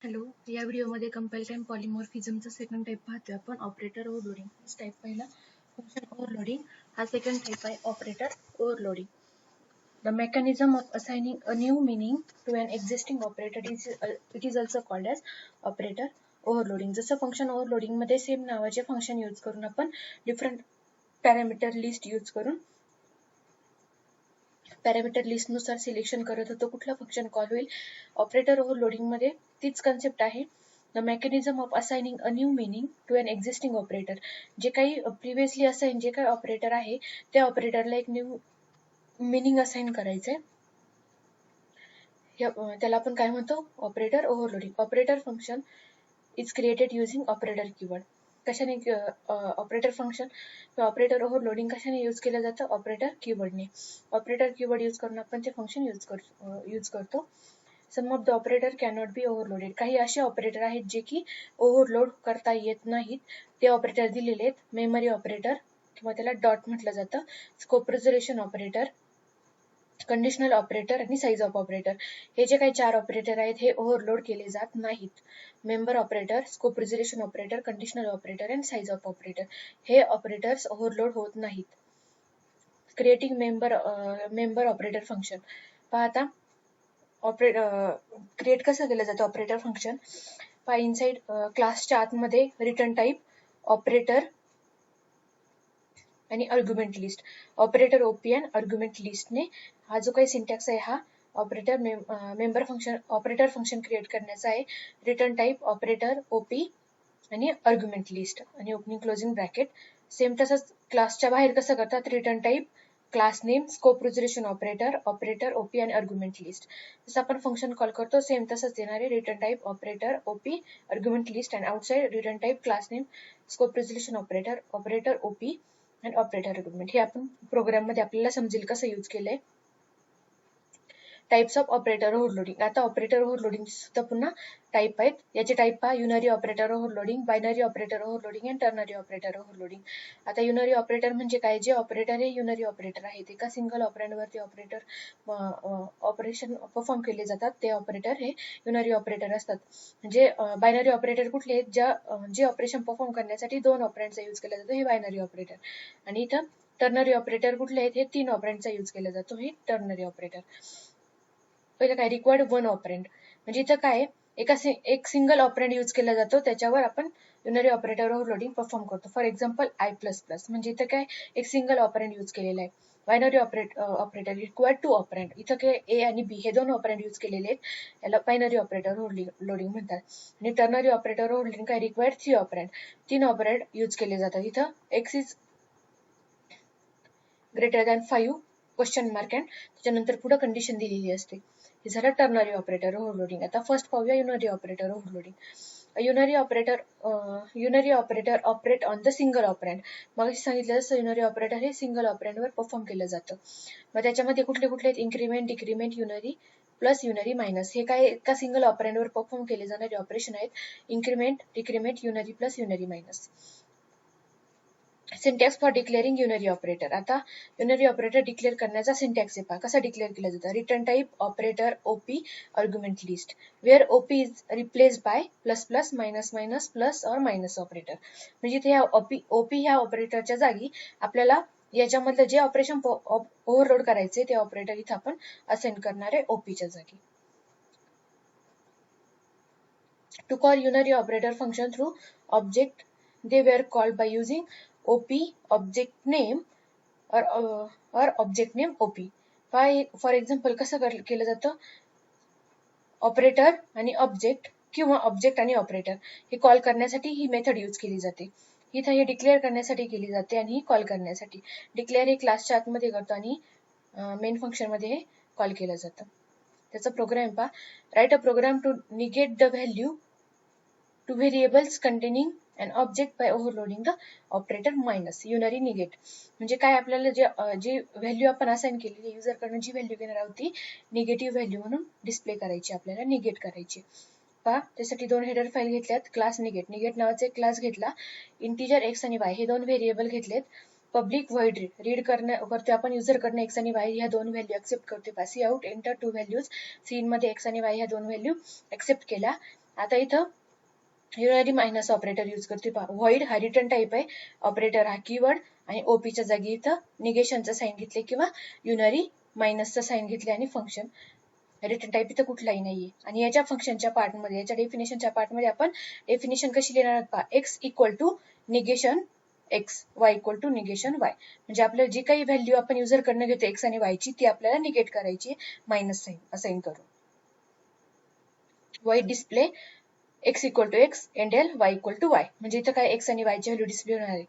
Hello, या व्हिडिओमध्ये compile time पॉलिमॉर्फिझमचा सेकंड टाइप पाहतोय आपण ऑपरेटर ओव्हरलोडिंग. फर्स्ट टाइप पहिला फंक्शन ओव्हरलोडिंग, हा सेकंड टाइप आहे operator overloading. The mechanism of assigning a new meaning to an existing operator it is also called as operator overloading. जसं function overloading मध्ये same नावाचे function use करून आपण different parameter list use करून parameter list नुसार selection करत होतो कुठलं फंक्शन कॉल होईल. ऑपरेटर ओव्हरलोडिंग मध्ये तीच कन्सेप्ट आहे. The mechanism of assigning a new meaning to an existing operator. जे काही प्रिव्हियसली असाइन जे काही ऑपरेटर आहे त्या ऑपरेटरला एक न्यू मीनिंग असाइन करायचंय. त्याला आपण काय म्हणतो, operator overloading. Operator function is created using operator keyword. कशाने ऑपरेटर फंक्शन किंवा ऑपरेटर ओव्हरलोडिंग कशाने यूज केलं जातं, ऑपरेटर कीवर्डने. ऑपरेटर कीवर्ड यूज करून आपण ते फंक्शन यूज करतो. Some of the operator cannot be overloaded. काही असे ऑपरेटर आहेत जे की ओव्हरलोड करता येत नाहीत. ते ऑपरेटर दिलेले आहेत. मेमरी ऑपरेटर किंवा त्याला डॉट म्हटलं जातं, scope resolution operator, conditional operator आणि साईज ऑफ ऑपरेटर. हे जे काही चार ऑपरेटर आहेत हे ओव्हरलोड केले जात नाहीत. Member operator, scope resolution operator, conditional operator आणि साईज ऑफ ऑपरेटर हे ऑपरेटर्स ओव्हरलोड होत नाहीत. Creating member operator function. पहा क्रिएट कसं केलं जातं ऑपरेटर फंक्शन. इनसाइड क्लासच्या आतमध्ये रिटर्न टाईप ऑपरेटर आणि आर्ग्युमेंट लिस्ट. ऑपरेटर ओपी आणि आर्ग्युमेंट लिस्टने हा जो काही सिंटॅक्स आहे हा ऑपरेटर फंक्शन क्रिएट करण्याचा आहे. रिटर्न टाईप ऑपरेटर ओपी आणि आर्ग्युमेंट लिस्ट आणि ओपनिंग क्लोजिंग ब्रॅकेट. सेम तसंच क्लासच्या बाहेर कसं करतात, return type, class name, scope resolution operator op आणि आर्ग्युमेंट लिस्ट. जसं आपण फंक्शन कॉल करतो सेम तसंच देणार आहे. Return type operator op argument list आणि outside return type, class name, scope resolution operator op आणि ऑपरेटर आर्ग्युमेंट. हे आपण प्रोग्राम मध्ये आपल्याला समजेल कसं यूज केलंय. Types of operator overloading. आता ऑपरेटर ओव्हरलोडिंग सुद्धा पुन्हा टाईप आहेत. याचे टाईप पहा, unary operator overloading, binary operator overloading आणि टर्नरी ऑपरेटर ओव्हरलोडिंग. आता युनरी ऑपरेटर म्हणजे काय, जे ऑपरेटर हे युनरी ऑपरेटर आहेत, एका सिंगल ऑपरेंडवरती ऑपरेशन परफॉर्म केले जातात, ते ऑपरेटर हे युनरी ऑपरेटर असतात. म्हणजे बायनरी ऑपरेटर कुठले आहेत, जे ऑपरेशन परफॉर्म करण्यासाठी दोन ऑपरेंडचा यूज केला जातो, हे बायनरी ऑपरेटर. आणि इथं टर्नरी ऑपरेटर कुठले आहेत, हे तीन ऑपरेंडचा यूज केला जातो, हे टर्नरी ऑपरेटर. पहिलं काय, रिक्वायर्ड वन ऑपरेंड. म्हणजे इथं काय, एक सिंगल ऑपरेंड यूज केला जातो, त्याच्यावर आपण युनरी ऑपरेटर ओव्हरलोडिंग परफॉर्म करतो. फॉर एक्झाम्पल I++, म्हणजे इथं काय, एक सिंगल ऑपरेंड यूज केलेला आहे. Binary operator required two operand. इथं काय, ए आणि बी हे दोन ऑपरेंड यूज केलेले आहेत, याला बायनरी ऑपरेटर ओव्हरलोडिंग म्हणतात. आणि टर्नरी ऑपरेटर ओव्हरलोडिंग काय, रिक्वायर्ड थ्री ऑपरेंड, तीन ऑपरेंड यूज केले जातात. इथं x is greater than 5 question mark and त्याच्यानंतर पुढे कंडिशन दिलेली असते. हे झालं टर्नरी ऑपरेटर ओव्हरलोडिंग. आता फर्स्ट पाहूया unary operator overloading. Unary operator operate on the single operand. मग सांगितलं जसं युनरी ऑपरेटर हे सिंगल ऑपरेंडवर परफॉर्म केलं जातं. मग त्याच्यामध्ये कुठले कुठले आहेत, increment, decrement, unary plus unary minus. हे काय एका सिंगल ऑपरेंडवर परफॉर्म केले जाणारे ऑपरेशन आहेत. Increment, decrement, unary plus unary minus. Syntax for declaring unary operator. आता युनरी ऑपरेटर डिक्लेअर करण्याचा सिंटॅक्स आहे पहा, कसा डिक्लेअर केला जातो. Return type operator op argument list, where op is replace by plus plus, minus minus, plus और minus operator. म्हणजे इथे ओपी ह्या ऑपरेटरच्या जागी आपल्याला याच्यामधलं जे ऑपरेशन ओव्हरलोड करायचे ते ऑपरेटर इथं आपण असाइन करणार आहे ओपीच्या जागी. To call unary operator function through object, they were called by using op object name or object name op. For example कसं केलं जातं, ऑपरेटर आणि ऑब्जेक्ट किंवा ऑब्जेक्ट आणि ऑपरेटर हे कॉल करण्यासाठी ही मेथड यूज केली जाते. इथं हे डिक्लेअर करण्यासाठी केली जाते आणि ही कॉल करण्यासाठी. डिक्लेअर हे क्लासच्या आतमध्ये करतो आणि मेन फंक्शन मध्ये हे कॉल केलं जातं. त्याचा प्रोग्राम पहा, राईट अ प्रोग्राम टू निगेट the value two variables containing an object by overloading the operator minus unary negate. म्हणजे काय, आपल्याला जे व्हॅल्यू आपण असाइन केलेली युजर कडून जी व्हॅल्यू घेणार आहोत ती निगेटिव्ह व्हॅल्यू म्हणून डिस्प्ले करायची, आपल्याला निगेट करायची. पहा त्यासाठी दोन हेडर फाईल घेतल्यात. क्लास निगेट नावाचा एक क्लास घेतला. इंटिजर एक्स आणि वाय हे दोन व्हेरिएबल घेतलेत. पब्लिक व्हॉइड रीड करतो आपण युजर कडनं एक्स आणि वाय ह्या दोन व्हॅल्यू ऍक्सेप्ट करतो. C out enter two values, cin मध्ये एक्स आणि वाय ह्या दोन व्हॅल्यू ऍक्सेप्ट केल्या आता इथं युनरी मायनस ऑपरेटर यूज करते पहा. व्हॉइड हा रिटर्न टाईप आहे, ऑपरेटर हा कीवर्ड, आणि ओपीच्या जागी इथं निगेशनचं साईन घेतले किंवा युनरी मायनसचं साईन घेतले आणि फंक्शन. रिटर्न टाईप इथं कुठलाही नाहीये. आणि याच्या फंक्शनच्या पार्टमध्ये, याच्या डेफिनेशनच्या पार्टमध्ये आपण डेफिनेशन कशी लिहिणार आहोत पहा. X equal to negation X, Y equal to negation Y. म्हणजे आपल्याला जी काही व्हॅल्यू आपण युजर कडनं घेतो एक्स आणि वायची, ती आपल्याला निगेट करायची मायनस साईन असाइन करून. Y display X equal to X and L Y equal to Y. म्हणजे इथं काय एक्स आणि वायची व्हॅल्यू डिस्प्ले होणार आहे.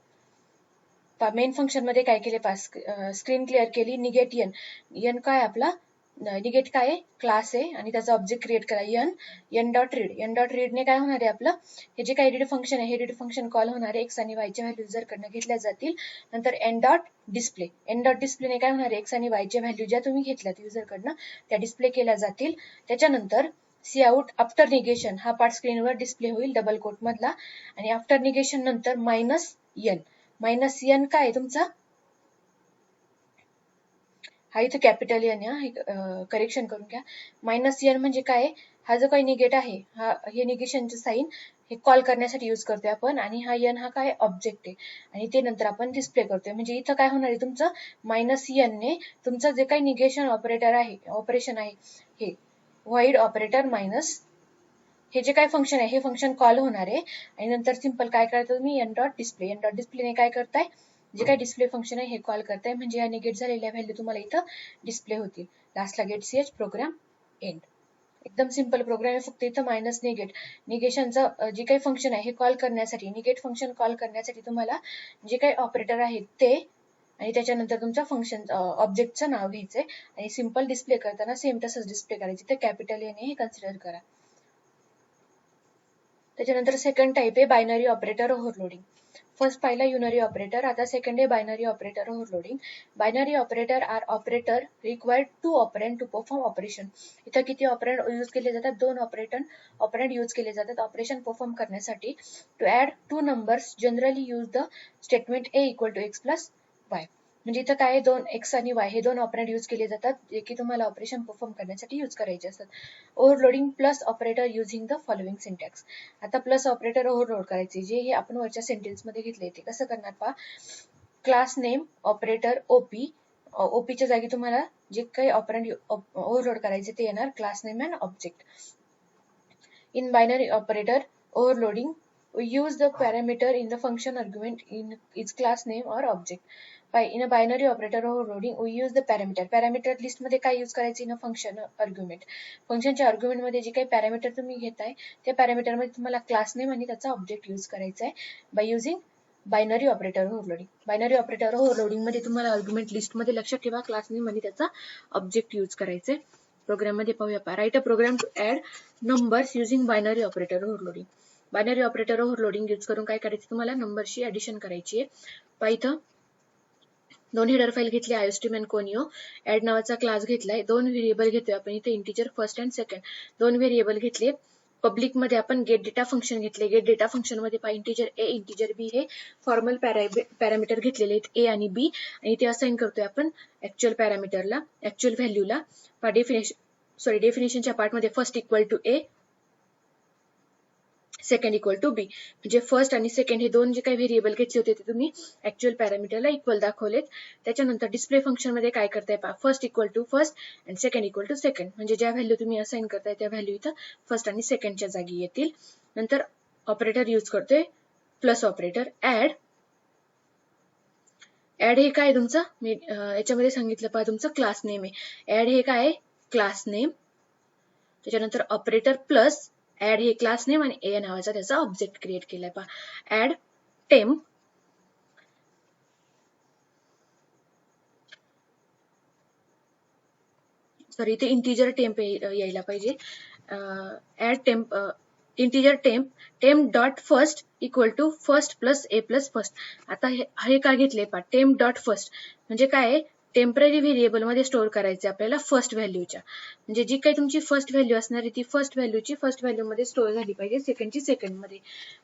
मेन फंक्शन मध्ये काय केले पहा, स्क्रीन क्लिअर केली. निगेट एन, एन काय आपला निगेट काय आहे, क्लास आहे, आणि त्याचा ऑब्जेक्ट क्रिएट करा n, n dot read. N dot रीडने काय होणार आहे आपलं, हे जे काही रीड फंक्शन आहे हे रीड फंक्शन कॉल होणार आहे, एक्स आणि वायच्या व्हॅल्यू युजर कडनं घेतल्या जातील. नंतर n dot display, n dot डिस्प्लेने काय होणार आहे, एक्स आणि वायच्या व्हॅल्यू ज्या तुम्ही घेतल्यात युजर कडनं त्या डिस्प्ले केल्या जातील. त्याच्यानंतर सी आउट आफ्टर निगेशन हा पार्ट स्क्रीनवर डिस्प्ले होईल डबल कोट मधला. आणि आफ्टर निगेशन नंतर मायनस एन, मायनस एन काय आहे तुमचा, हा इथे कॅपिटल एन आहे, करेक्शन करून घ्या. मायनस एन म्हणजे काय, हा जो काही निगेट आहे, हा हे निगेशनचं साईन हे कॉल करण्यासाठी यूज करतोय आपण, आणि हा एन हा काय ऑब्जेक्ट आहे, आणि ते नंतर आपण डिस्प्ले करतोय. म्हणजे इथं काय होणार आहे तुमचं, मायनस एन ने तुमचं जे काही निगेशन ऑपरेटर आहे, ऑपरेशन आहे, हे व्हॉइड ऑपरेटर मायनस हे जे काय फंक्शन आहे हे फंक्शन कॉल होणार आहे. आणि नंतर सिंपल काय करता तुम्ही, n dot display, n dot डिस्प्लेने काय करताय, जे काही डिस्प्ले फंक्शन आहे हे कॉल करताय. म्हणजे या निगेट झालेल्या व्हॅल्यू तुम्हाला इथं डिस्प्ले होतील. लास्टला गेट सीएच, प्रोग्राम एंड. एकदम सिंपल प्रोग्राम आहे. फक्त इथं मायनस निगेट, निगेशनचं जे काही फंक्शन आहे हे कॉल करण्यासाठी, निगेट फंक्शन कॉल करण्यासाठी तुम्हाला जे काही ऑपरेटर आहेत ते, आणि त्याच्यानंतर तुमच्या फंक्शन ऑब्जेक्टचं नाव घ्यायचंय, आणि सिंपल डिस्प्ले करताना सेम तसंच डिस्प्ले करायचे. ते कॅपिटल एन हे कन्सिडर करा. त्याच्यानंतर सेकंड टाइप आहे बायनरी ऑपरेटर ओव्हरलोडिंग. फर्स्ट पाहिला युनरी ऑपरेटर, आता सेकंड आहे binary operator overloading. Binary operator are operator required two operand to perform operation. इथं किती ऑपरेंड यूज केले जातात, दोन ऑपरेंड यूज केले जातात ऑपरेशन परफॉर्म करण्यासाठी. To add two numbers generally use the statement A equal to X plus Y. म्हणजे इथं काय, दोन एक्स आणि वाय हे दोन ऑपरेंड यूज केले जातात जे की तुम्हाला ऑपरेशन परफॉर्म करण्यासाठी यूज करायचे असतात. Overloading plus operator using the following syntax. आता प्लस ऑपरेटर ओव्हरलोड करायचे, जे हे आपण वरच्या सेंटेन्स मध्ये घेतले ते कसं करणार पहा. क्लास नेम ऑपरेटर ओपी, ओपीच्या जागी तुम्हाला जे काही ऑपरेंड ओव्हरलोड करायचे ते येणार, class name and object. In binary operator overloading we use the parameter in the function argument in its class name or object. In a binary operator overloading we use the parameter list मध्ये काय use करायचे, in a function argument. फंक्शनच्या argument मध्ये जे काही parameter तुम्ही घेताय त्या पॅरामीटर मध्ये तुम्हाला क्लास नेम आणि त्याचा ऑब्जेक्ट यूज करायचा आहे by using binary operator overloading. Binary operator overloading मध्ये तुम्हाला आर्ग्युमेंट लिस्ट मध्ये लक्षात ठेवा क्लास नेम आणि त्याचा ऑब्जेक्ट यूज करायचे. प्रोग्राम मध्ये पाहूया पहा. Write a program to add numbers using binary operator overloading. Binary operator overloading use करून काय करायचं, तुम्हाला नंबरची ऍडिशन करायची आहे. पहा इथं दोन हेडर फाईल घेतली, आयोस्ट्रीम अँड कोनिओ. ऍड नावाचा क्लास घेतलाय, दोन व्हेरिएबल घेतोय आपण इथे, इंटीजर फर्स्ट अँड सेकंड. दोन व्हेरिएबल घेतले. पब्लिक मध्ये आपण गेट डेटा फंक्शन घेतले. गेट डेटा फंक्शन मध्ये पहा इंटीजर ए, इंटीजर बी हे फॉर्मल पॅरामीटर घेतलेले आहेत, ए आणि बी, आणि ते असाइन करतोय आपण ऍक्च्युअल पॅरामीटरला, ऍक्च्युअल व्हॅल्यूला. पहा डेफिनेशनच्या पार्ट मध्ये first equal to a, second equal to b. म्हणजे फर्स्ट आणि सेकंड हे दोन जे काही व्हेरिएबल घेतले होते ते तुम्ही ऍक्च्युअल पॅरामीटरला इक्वल दाखवलेत. त्याच्यानंतर डिस्प्ले फंक्शन मध्ये काय करताय पहा, first equal to first and second equal to second. म्हणजे ज्या व्हॅल्यू तुम्ही असाइन करताय त्या व्हॅल्यू इथं फर्स्ट आणि सेकंडच्या जागी येतील. नंतर ऑपरेटर यूज करतोय प्लस ऑपरेटर. ऍड हे काय तुमचं, मी याच्यामध्ये सांगितलं पहा तुमचं क्लास नेम आहे. ऍड हे काय, क्लास नेम. त्याच्यानंतर ऑपरेटर प्लस ऍड हे क्लास नेम आणि ए नावाचा त्याचा ऑब्जेक्ट क्रिएट केलाय पहा. ऍड टेम्प, सॉरी इथे इंटीजर टेम्प यायला पाहिजे. Add temp, integer temp dot first equal to first plus A plus first. आता हे काय घेतले पहा, टेम्प डॉट फर्स्ट म्हणजे काय, टेम्पररी व्हेरिएबल मध्ये स्टोअर करायचे आपल्याला फर्स्ट व्हॅल्यूच्या. म्हणजे जी काही तुमची फर्स्ट व्हॅल्यू असणार आहे ती फर्स्ट व्हॅल्यू मध्ये स्टोअर झाली पाहिजे, सेकंडची सेकंड मध्ये.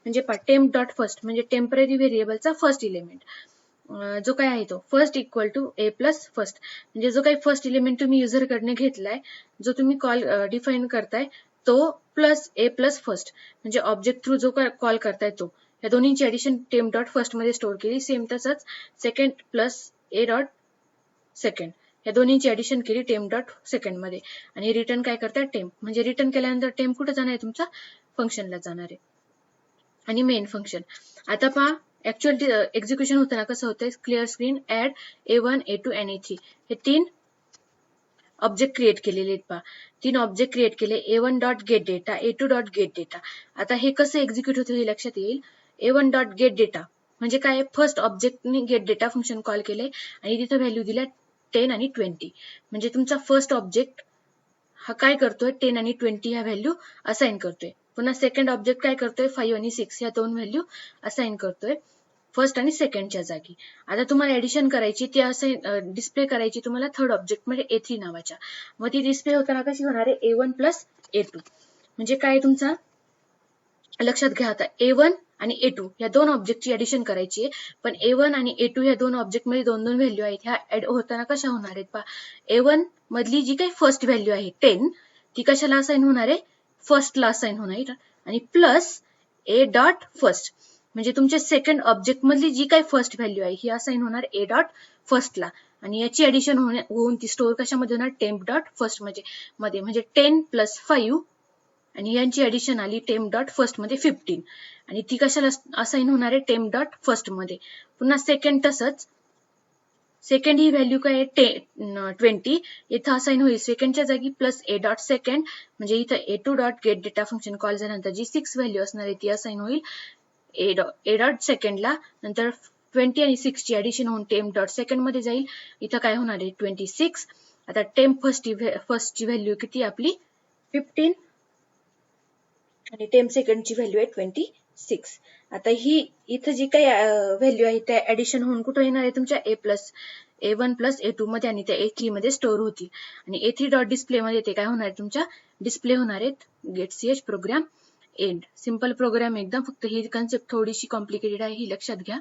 म्हणजे पहा टेम्प डॉट फर्स्ट म्हणजे टेम्पररी व्हेरिएबलचा फर्स्ट इलेमेंट जो काय आहे तो first equal to A plus first. म्हणजे जो काही फर्स्ट इलेमेंट तुम्ही युजर कडनं घेतलाय, जो तुम्ही कॉल डिफाईन करताय तो प्लस ए प्लस फर्स्ट, म्हणजे ऑब्जेक्ट थ्रू जो कॉल करताय तो, या दोन्हीची ऍडिशन टेम्प डॉट फर्स्ट मध्ये स्टोअर केली. सेम तसंच सेकंड प्लस ए डॉट सेकंड, या दोन्हीची ऍडिशन केली टेम्प डॉट सेकंड मध्ये, आणि रिटर्न काय करताय टेम्प, म्हणजे रिटर्न केल्यानंतर टेम्प कुठे जाणार आहे तुमचा फंक्शनला जाणार आहे. आणि मेन फंक्शन आता पहा ऍक्च्युअल एक्झिक्युशन होताना कसं होतंय, clear screen add A1 A2 आणि A3 हे 3 ऑब्जेक्ट क्रिएट केलेले आहेत पहा. 3 ऑब्जेक्ट क्रिएट केले. A1 dot gate data, A2 dot gate data. आता हे कसं एक्झिक्यूट होतं हे लक्षात येईल. A1 डॉट गेट डेटा म्हणजे काय, फर्स्ट ऑब्जेक्टने गेट डेटा फंक्शन कॉल केले आणि तिथं व्हॅल्यू दिल्या 10 आणि 20, म्हणजे तुमचा फर्स्ट ऑब्जेक्ट हा काय करतोय 10 आणि 20 ह्या व्हॅल्यू असाइन करतोय. पुन्हा सेकंड ऑब्जेक्ट काय करतोय 5 आणि 6 या दोन व्हॅल्यू असाइन करतोय फर्स्ट आणि सेकंडच्या जागी. आता तुम्हाला ऍडिशन करायची, ती असाइन डिस्प्ले करायची तुम्हाला थर्ड ऑब्जेक्ट मध्ये A3 नावाच्या. मग ती डिस्प्ले होताना कशी होणार आहे A1 प्लस A2, म्हणजे काय तुमचा लक्षात घ्या. आता A1 आणि A2 या दोन ऑब्जेक्टची ऍडिशन करायची आहे, पण A1 आणि A2 या दोन ऑब्जेक्ट मध्ये दोन दोन व्हॅल्यू आहेत, ह्या ऍड होताना कशा होणार आहेत पहा. A1 मधली जी काही फर्स्ट व्हॅल्यू आहे 10 ती कशाला असाइन होणार आहे, फर्स्टला असाइन होणार आहे, आणि प्लस A डॉट फर्स्ट म्हणजे तुमच्या सेकंड ऑब्जेक्ट मधली जी काही फर्स्ट व्हॅल्यू आहे ही असाइन होणार A डॉट फर्स्टला, आणि याची ऍडिशन होऊन ती स्टोअर कशामध्ये होणार टेम्प डॉट फर्स्ट मध्ये, म्हणजे 10 प्लस 5 आणि यांची ऍडिशन आली टेम्प डॉट फर्स्ट मध्ये 15, आणि ती कशाला असाइन होणार आहे टेम्प डॉट फर्स्ट मध्ये. पुन्हा सेकंड तसंच, सेकंड ही व्हॅल्यू काय आहे 20, इथं असाइन होईल सेकंडच्या जागी प्लस A डॉट सेकंड, म्हणजे इथं A2 dot gate data function call झाल्यानंतर जी 6 व्हॅल्यू असणार आहे ती असाइन होईल A डॉट सेकंडला, नंतर 20 आणि 6 ची ऍडिशन होऊन टेम्प डॉट सेकंड मध्ये जाईल. इथं काय होणार आहे 26. आता टेम्प फर्स्टची व्हॅल्यू किती आपली 15 आणि टेम्प सेकंडची व्हॅल्यू आहे 26. आता ही इथं जी काही व्हॅल्यू आहे त्या ऍडिशन होऊन कुठे येणार आहे तुमच्या A1 प्लस A2 मध्ये, आणि त्या A3 मध्ये स्टोअर होतील, आणि A3 डॉट डिस्प्ले मध्ये ते काय होणार आहे तुमच्या डिस्प्ले होणार आहेत. Get ch program end. Simple program एकदम, फक्त ही कन्सेप्ट थोडीशी कॉम्प्लिकेटेड आहे ही लक्षात घ्या.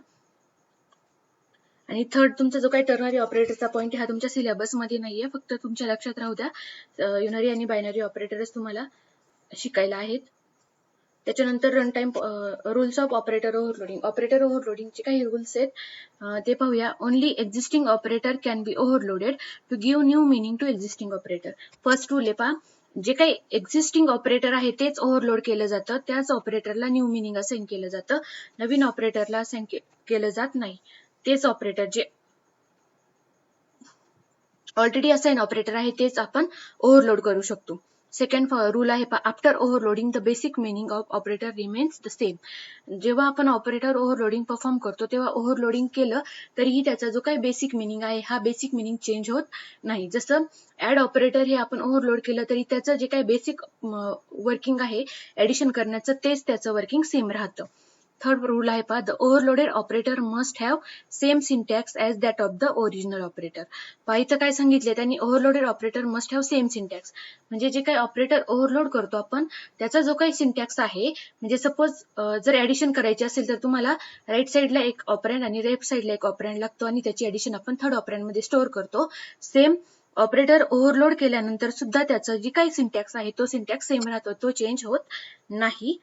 आणि थर्ड तुमचा जो काही टर्नरी ऑपरेटरचा पॉईंट हा तुमच्या सिलेबस मध्ये नाहीये, फक्त तुमच्या लक्षात राहू द्या. युनरी आणि बायनरी ऑपरेटरच तुम्हाला शिकायला आहेत. त्याच्यानंतर run time rules of operator overloading. Operator ओव्हरलोडिंगचे काही रूल्स आहेत ते पाहूया. Only existing operator can be overloaded to give new meaning to existing operator. First rule आहे पहा, जे काही एक्झिस्टिंग ऑपरेटर आहे तेच ओव्हरलोड केलं जातं, त्याच ऑपरेटरला न्यू मिनिंग असाइन केलं जातं, नवीन ऑपरेटरला असाइन केलं जात नाही. तेच ऑपरेटर जे ऑलरेडी असाइन ऑपरेटर आहे तेच आपण ओव्हरलोड करू शकतो. सेकंड रूल आहे after overloading the basic meaning of operator remains the same. जेव्हा आपण ऑपरेटर ओव्हरलोडिंग परफॉर्म करतो तेव्हा ओव्हरलोडिंग केलं तरीही त्याचा जो काही बेसिक मिनिंग आहे हा बेसिक मिनिंग चेंज होत नाही. जसं ऍड ऑपरेटर हे आपण ओव्हरलोड केलं तरी त्याचं जे काही बेसिक वर्किंग आहे ऍडिशन करण्याचं तेच त्याचं वर्किंग सेम राहतं. थर्ड रूल आहे पहा, the overloaded operator must have same syntax as that of the original operator. पहा इथं काय सांगितले त्यांनी, overloaded operator must have same syntax, म्हणजे जे काही ऑपरेटर ओव्हरलोड करतो आपण त्याचा जो काही सिंटॅक्स आहे, म्हणजे सपोज जर ऍडिशन करायची असेल तर तुम्हाला राईट साईडला एक ऑपरेंड आणि लेफ्ट साईडला एक ऑपरेंड लागतो, आणि त्याची ऍडिशन आपण थर्ड ऑपरेंड मध्ये स्टोअर करतो. सेम ऑपरेटर ओव्हरलोड केल्यानंतर सुद्धा त्याचं जी काही सिंटॅक्स आहे तो सिंटॅक्स सेम राहतो, तो चेंज होत नाही.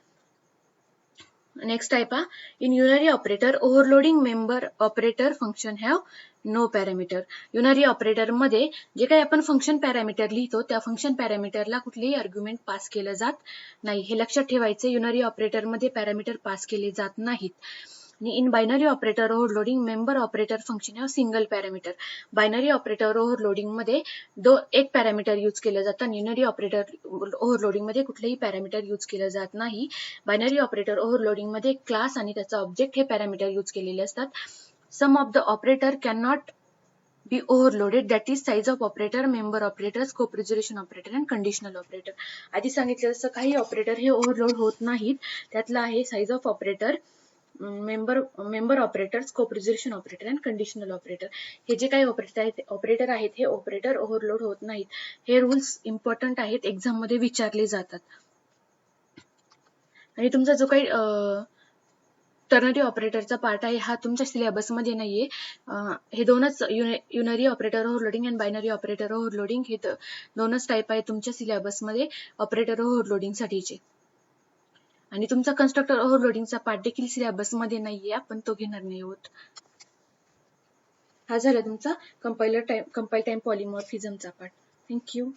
नेक्स्ट आहे पहा, in unary operator overloading member operator function have no parameter. Unary operator मध्ये जे काही आपण फंक्शन पॅरामीटर लिहितो त्या फंक्शन पॅरामीटरला कुठलेही आर्ग्युमेंट पास केलं जात नाही, हे लक्षात ठेवायचे. युनरी ऑपरेटर मध्ये पॅरामीटर पास केले जात नाहीत. आणि in binary operator overloading member operator function have single parameter. Binary operator overloading मध्ये एक पॅरामीटर यूज केलं जातं, आणि युनरी ऑपरेटर ओव्हरलोडिंग मध्ये कुठलेही पॅरामीटर यूज केलं जात नाही. बायनरी ऑपरेटर ओव्हरलोडिंग मध्ये क्लास आणि त्याचा ऑब्जेक्ट हे पॅरामीटर यूज केलेले असतात. Some of the operator can not be overloaded, that is size of operator, member operators, co-preservation operator and conditional operator. आधी सांगितलं जसं काही ऑपरेटर हे ओव्हरलोड होत नाहीत, त्यातलं आहे size of operator, member operators, को-प्रिझर्वेशन ऑपरेटर आणि कंडिशनल ऑपरेटर. हे जे काही ऑपरेटर आहेत हे ऑपरेटर ओव्हरलोड होत नाहीत. हे रूल्स इम्पॉर्टंट आहेत, एक्झाम मध्ये विचारले जातात. आणि तुमचा जो काही टर्नरी ऑपरेटरचा पार्ट आहे हा तुमच्या सिलेबसमध्ये नाहीये. हे दोनच युनरी ऑपरेटर ओव्हरलोडिंग आणि बायनरी ऑपरेटर ओव्हरलोडिंग हे दोनच टाईप आहे तुमच्या सिलेबसमध्ये ऑपरेटर ओव्हरलोडिंग साठीचे. आणि तुमचा कन्स्ट्रक्टर ओव्हरलोडिंगचा पार्ट देखील सिलेबसमध्ये नाहीये, आपण तो घेणार नाही आहोत. हा झाला तुमचा कंपाईल टाइम पॉलिमॉर्फिझमचा पार्ट. थँक्यू.